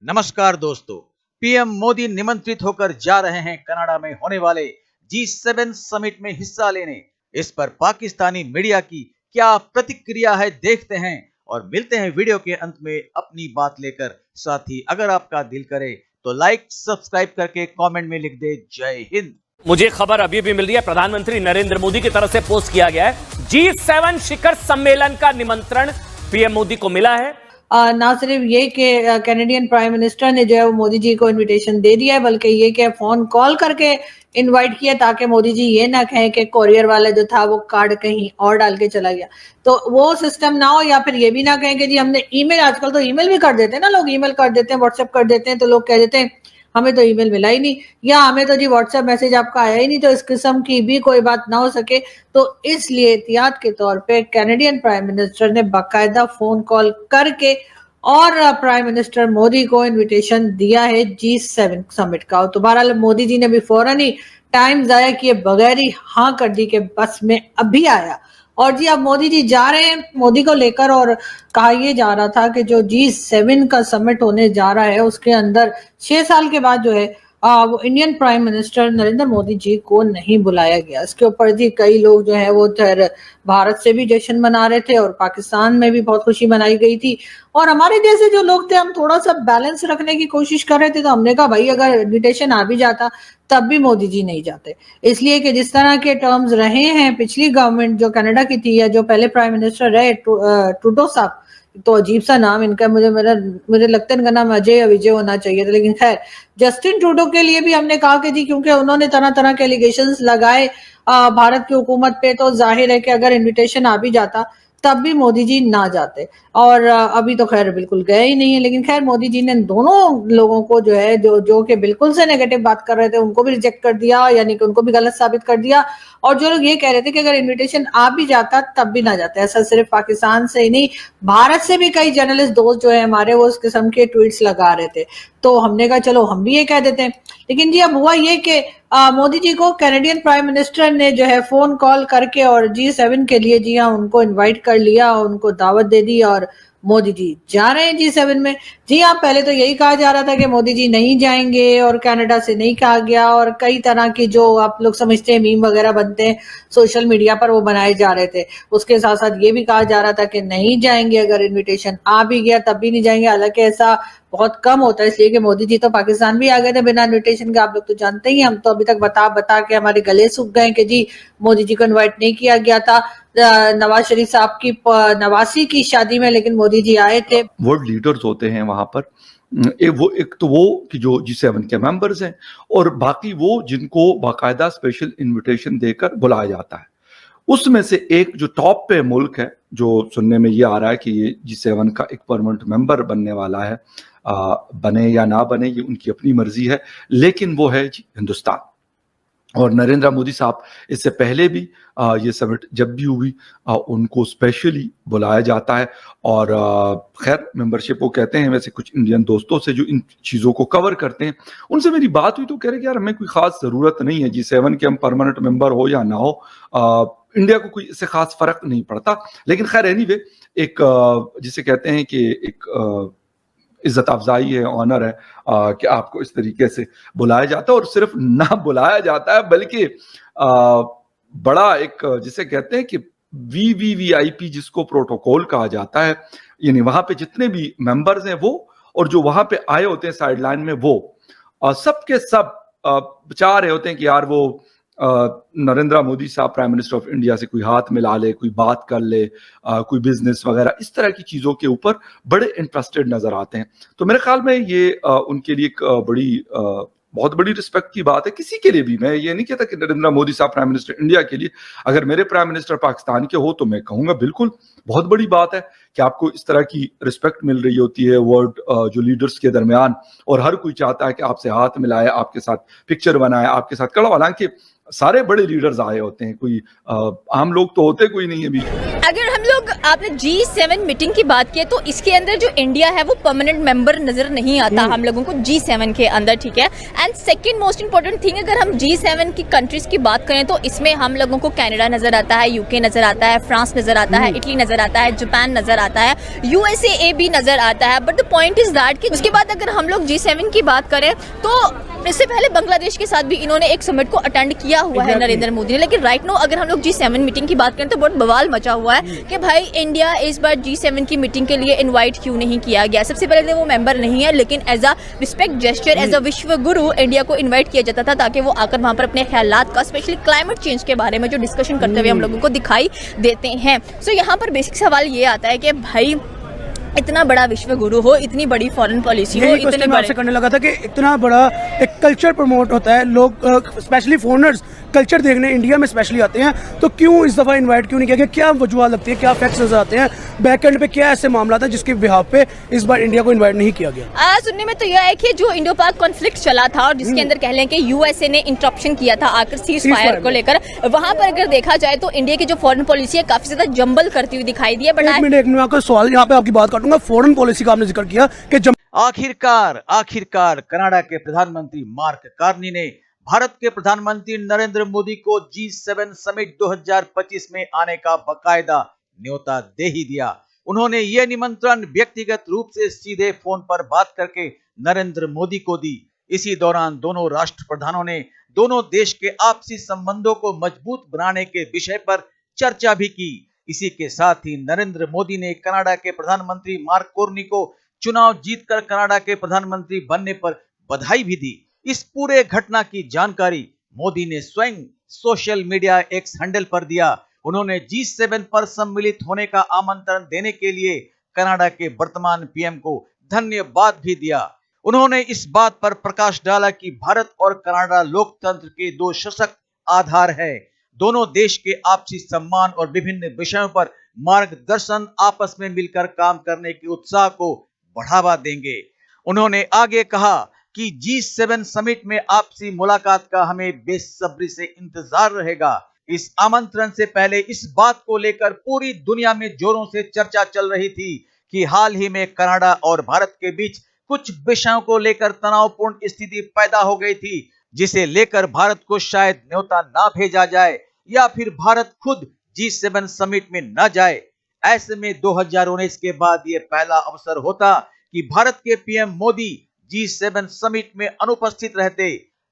नमस्कार दोस्तों, पीएम मोदी निमंत्रित होकर जा रहे हैं कनाडा में होने वाले G7 समिट में हिस्सा लेने। इस पर पाकिस्तानी मीडिया की क्या प्रतिक्रिया है, देखते हैं और मिलते हैं वीडियो के अंत में अपनी बात लेकर। साथ ही अगर आपका दिल करे तो लाइक सब्सक्राइब करके कमेंट में लिख दे जय हिंद। मुझे खबर अभी भी मिल रही है, प्रधानमंत्री नरेंद्र मोदी की तरफ से पोस्ट किया गया है, G7 शिखर सम्मेलन का निमंत्रण पीएम मोदी को मिला है। ना सिर्फ ये कि कैनेडियन प्राइम मिनिस्टर ने जो है वो मोदी जी को इनविटेशन दे दिया है, बल्कि ये कि फोन कॉल करके इनवाइट किया ताकि मोदी जी ये ना कहें कि कोरियर वाला जो था वो कार्ड कहीं और डाल के चला गया, तो वो सिस्टम ना हो। या फिर ये भी ना कहें कि जी हमने ईमेल, आजकल तो ईमेल भी कर देते हैं ना लोग, ईमेल कर देते हैं, व्हाट्सएप कर देते हैं, तो लोग कह देते हैं हमें तो ईमेल मिला ही नहीं, या हमें तो जी व्हाट्सएप मैसेज आपका आया ही नहीं, तो इस किस्म की भी कोई बात ना हो सके। तो इसलिए एहतियात के तौर पे कैनेडियन प्राइम मिनिस्टर ने बाकायदा फोन कॉल करके और प्राइम मिनिस्टर मोदी को इनविटेशन दिया है G7 समिट का। तो बहरहाल मोदी जी ने भी फौरन ही टाइम जाया किए बगैर ही हाँ कर दी कि बस में अभी आया। और जी अब मोदी जी जा रहे हैं मोदी को लेकर, और कहा यह जा रहा था कि जो G7 का समिट होने जा रहा है उसके अंदर 6 साल के बाद जो है वो Indian prime minister Narendra Modi ji को नहीं बुलाया गया। इसके ऊपर जी कई लोग जो है वो भारत से भी जश्न मना रहे थे और पाकिस्तान में भी बहुत खुशी मनाई गई थी, और हमारे जैसे जो लोग थे हम थोड़ा सा बैलेंस रखने की कोशिश कर रहे थे। तो हमने कहा भाई अगर इन्विटेशन आ भी जाता तब भी मोदी जी नहीं जाते, इसलिए कि जिस तरह के टर्म्स रहे हैं पिछली गवर्नमेंट जो कनाडा की थी, या जो पहले प्राइम मिनिस्टर रहे ट्रूडो साहब, तो अजीब सा नाम इनका, मुझे लगता है इनका नाम अजय या विजय होना चाहिए था, लेकिन खैर जस्टिन ट्रूडो के लिए भी हमने कहा कि जी क्योंकि उन्होंने तरह तरह के एलिगेशंस लगाए भारत की हुकूमत पे, तो जाहिर है कि अगर इनविटेशन आ भी जाता तब भी मोदी जी ना जाते, और अभी तो खैर बिल्कुल गए ही नहीं है। लेकिन खैर मोदी जी ने दोनों लोगों को जो है जो कि बिल्कुल से नेगेटिव बात कर रहे थे उनको भी रिजेक्ट कर दिया, यानी कि उनको भी गलत साबित कर दिया, और जो लोग ये कह रहे थे कि अगर इनविटेशन आ भी जाता तब भी ना जाते। ऐसा सिर्फ पाकिस्तान से ही नहीं, भारत से भी कई जर्नलिस्ट दोस्त जो है हमारे वो इस किस्म के ट्वीट्स लगा रहे थे। तो हमने कहा चलो हम भी ये कह देते हैं। लेकिन जी अब हुआ ये कि मोदी जी को कैनेडियन प्राइम मिनिस्टर ने जो है फोन कॉल करके और G7 के लिए जी हाँ उनको इनवाइट कर लिया, उनको दावत दे दी, और मोदी जी जा रहे हैं G7 में। जी हाँ, पहले तो यही कहा जा रहा था कि मोदी जी नहीं जाएंगे और कनाडा से नहीं कहा गया, और कई तरह की जो आप लोग समझते हैं मीम वगैरह बनते हैं सोशल मीडिया पर वो बनाए जा रहे थे। उसके साथ साथ ये भी कहा जा रहा था कि नहीं जाएंगे, अगर इनविटेशन आ भी गया तब भी नहीं जाएंगे। हालांकि ऐसा बहुत कम होता है, इसलिए कि मोदी जी तो पाकिस्तान भी आ गए थे बिना इनविटेशन के, आप लोग तो जानते ही। हम तो अभी तक बता के हमारे गले सूख गए कि जी मोदी जी को इनवाइट नहीं किया गया था नवाज शरीफ साहब की नवासी की शादी में, लेकिन मोदी जी आए थे। वर्ल्ड लीडर्स होते हैं वहां पर, एक तो वो कि जो G7 के मेंबर्स हैं, और बाकी वो जिनको बाकायदा स्पेशल इनविटेशन देकर बुलाया जाता है। उसमें से एक जो टॉप पे मुल्क है, जो सुनने में ये आ रहा है कि ये G7 का एक परमानेंट मेंबर बनने वाला है, बने या ना बने ये उनकी अपनी मर्जी है, लेकिन वो है हिंदुस्तान। और नरेंद्र मोदी साहब इससे पहले भी ये समिट जब भी हुई उनको स्पेशली बुलाया जाता है। और खैर मेंबरशिप वो कहते हैं, वैसे कुछ इंडियन दोस्तों से जो इन चीज़ों को कवर करते हैं उनसे मेरी बात हुई तो कह रहे कि यार हमें कोई खास ज़रूरत नहीं है G7 के, हम परमानेंट मेंबर हो या ना हो, इंडिया को कोई इससे खास फर्क नहीं पड़ता। लेकिन खैर एनीवे, एक जिसे कहते हैं कि एक इज्जत अफजाई है, ऑनर है कि आपको इस तरीके से बुलाया जाता है, और सिर्फ ना बुलाया जाता है बल्कि बड़ा एक जिसे कहते हैं कि VVVIP जिसको प्रोटोकॉल कहा जाता है, यानी वहां पे जितने भी मेंबर्स हैं वो, और जो वहां पे आए होते हैं साइडलाइन में वो सब के सब चाह रहे होते हैं कि यार वो नरेंद्र मोदी साहब प्राइम मिनिस्टर ऑफ इंडिया से कोई हाथ मिला ले, कोई बात कर ले, कोई बिजनेस वगैरह इस तरह की चीज़ों के ऊपर बड़े इंटरेस्टेड नजर आते हैं। तो मेरे ख्याल में ये उनके लिए एक बहुत बड़ी रिस्पेक्ट की बात है। किसी के लिए भी, मैं ये नहीं कहता कि नरेंद्र मोदी साहब प्राइम मिनिस्टर इंडिया के लिए, अगर मेरे प्राइम मिनिस्टर पाकिस्तान के हो तो मैं कहूँगा बिल्कुल बहुत बड़ी बात है कि आपको इस तरह की रिस्पेक्ट मिल रही होती है वर्ल्ड जो लीडर्स के दरमियान, और हर कोई चाहता है कि आपसे हाथ मिलाए, आपके साथ पिक्चर बनाए, आपके साथ खड़ा। हालांकि सारे बड़े लीडर्स आए होते हैं, कोई आम लोग तो होते कोई नहीं है भी। अगर हम लोग आपने G7 मीटिंग की बात की है, तो इसके अंदर जो इंडिया है वो परमानेंट मेंबर नजर नहीं आता हम लोगों को G7 के अंदर, ठीक है। And second most important thing, अगर हम G7 की कंट्रीज की बात करें तो इसमें हम लोगों को कनाडा नजर आता है, यूके नजर आता है, फ्रांस नजर आता है, इटली नजर आता है, जापान नजर आता है, USA भी नजर आता है। But the point is that कि उसके बाद अगर हम लोग G7 की बात करें तो इससे पहले बांग्लादेश के साथ भी इन्होंने एक समिट को अटेंड किया हुआ है नरेंद्र मोदी ने। लेकिन राइट नो अगर हम लोग G7 मीटिंग की बात करें तो बहुत बवाल मचा हुआ है कि भाई इंडिया इस बार G7 की मीटिंग के लिए इनवाइट क्यों नहीं किया गया। सबसे पहले वो मेंबर नहीं है, लेकिन as a respect gesture, as a Vishwa Guru India को इन्वाइट किया जाता था ताकि वो आकर वहां पर अपने ख्यालात का, स्पेशली क्लाइमेट चेंज के बारे में जो डिस्कशन करते हुए हम लोगों को दिखाई देते हैं। सो यहाँ पर बेसिक सवाल ये आता है कि भाई इतना बड़ा विश्व गुरु हो, इतनी बड़ी फॉरेन पॉलिसी हो, इतने बड़े से करने लगा था कि इतना बड़ा एक कल्चर प्रमोट होता है, लोग स्पेशली फॉरेनर्स कल्चर देखने इंडिया में स्पेशली आते हैं, तो क्यों इस दफ़ा इनवाइट क्यों नहीं किया गया? क्या वजूहत लगती है, क्या फैक्ट्स नजर आते हैं बैक एंड पे, क्या ऐसे मामला था जिसके बिहाफ पे इस बार इंडिया को इनवाइट नहीं किया गया? सुनने में तो यह है कि जो इंडो पाक कॉन्फ्लिक्ट चला था और जिसके अंदर कह लें कि यूएसए ने इंटरप्शन किया था आकर सीज फायर को लेकर, वहां पर अगर देखा जाए तो इंडिया की जो फॉरेन पॉलिसी है काफी ज्यादा जंबल करती हुई दिखाई दी है। बट एक मिनट आपका सवाल यहाँ पे आपकी बात काटूंगा। फॉरेन पॉलिसी का आपने जिक्र किया कि आखिरकार कनाडा के प्रधानमंत्री मार्क कार्नी ने भारत के प्रधानमंत्री नरेंद्र मोदी को G7 समिट 2025 में आने का बकायदा न्योता दे ही दिया। उन्होंने ये निमंत्रण व्यक्तिगत रूप से सीधे फोन पर बात करके नरेंद्र मोदी को दी। इसी दौरान दोनों राष्ट्र प्रधानों ने दोनों देश के आपसी संबंधों को मजबूत बनाने के विषय पर चर्चा भी की। इसी के साथ ही नरेंद्र मोदी ने कनाडा के प्रधानमंत्री मार्क कार्नी को चुनाव जीतकर कनाडा के प्रधानमंत्री बनने पर बधाई भी दी। इस पूरे घटना की जानकारी मोदी ने स्वयं सोशल मीडिया एक्स हैंडल पर दिया। उन्होंने G7 पर सम्मिलित होने का आमंत्रण देने के लिए कनाडा के वर्तमान पीएम को धन्यवाद भी दिया। उन्होंने इस बात पर प्रकाश डाला कि भारत और कनाडा लोकतंत्र के दो सशक्त आधार है। दोनों देश के आपसी सम्मान और विभिन्न विषयों पर मार्गदर्शन आपस में मिलकर काम करने के उत्साह को बढ़ावा देंगे। उन्होंने आगे कहा कि G7 समिट में आपसी मुलाकात का हमें बेसब्री से इंतजार रहेगा। इस आमंत्रण से पहले इस बात को लेकर पूरी दुनिया में जोरों से चर्चा चल रही थी कि हाल ही में कनाडा और भारत के बीच कुछ विषयों को लेकर तनावपूर्ण स्थिति पैदा हो गई थी, जिसे लेकर भारत को शायद न्योता ना भेजा जाए या फिर भारत खुद G7 समिट में न जाए। ऐसे में 2019 के बाद ये पहला अवसर होता कि भारत के पीएम मोदी G7 समिट में अनुपस्थित रहते।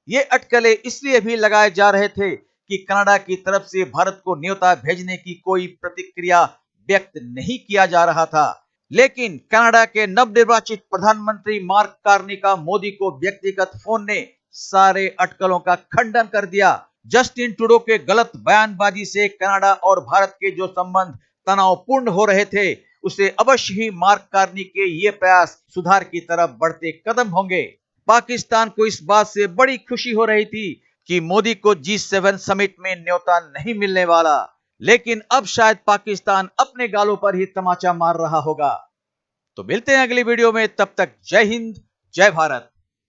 ये अटकलें इसलिए भी लगाए जा रहे थे कि कनाडा की तरफ से भारत को न्योता भेजने की कोई प्रतिक्रिया व्यक्त नहीं किया जा रहा था। लेकिन कनाडा के नवनिर्वाचित प्रधानमंत्री मार्क कार्नी का मोदी को व्यक्तिगत फोन ने सारे अटकलों का खंडन कर दिया। जस्टिन ट्रूडो के गलत बयानबाजी से कनाडा और भारत के जो संबंध तनावपूर्ण हो रहे थे, उसे अवश्य ही मार्क कार्नी के ये प्रयास सुधार की तरफ बढ़ते कदम होंगे। पाकिस्तान को इस बात से बड़ी खुशी हो रही थी कि मोदी को G7 समिट में न्योता नहीं मिलने वाला, लेकिन अब शायद पाकिस्तान अपने गालों पर ही तमाचा मार रहा होगा। तो मिलते हैं अगली वीडियो में, तब तक जय हिंद, जय भारत।